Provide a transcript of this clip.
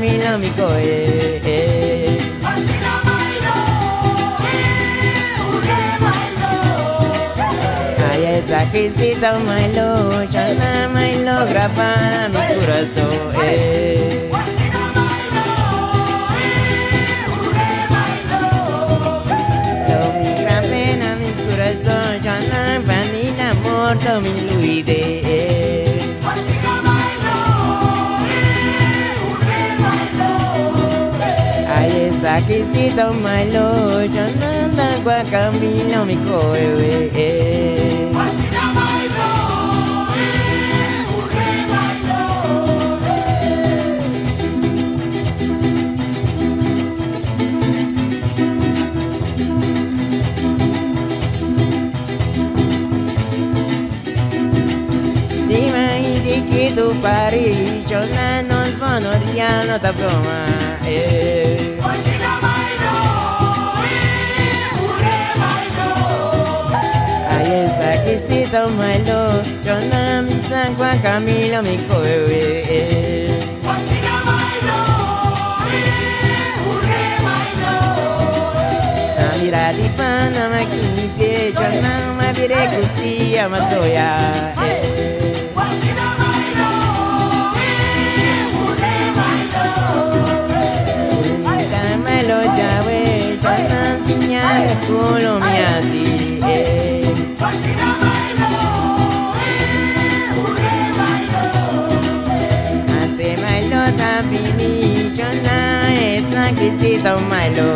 Camilo mi coe. Ay, esa quesita Milo, chana Milo graba mi corazón. Mi gran pena, mi corazón, chana vanina morto mi luide. Ay, esa quesita Milo, chana gua Camilo mi coe. Que tu pari, chona nos bonoriano ta broma. Ay, esa quesita Milo, chona mi sangua Camilo mi coe. Mira di pana makini, chona ma vire gustia masoya. Lo llave, chana sinya kulo miasi. Ate Milo tapini, chana esa quesito Milo.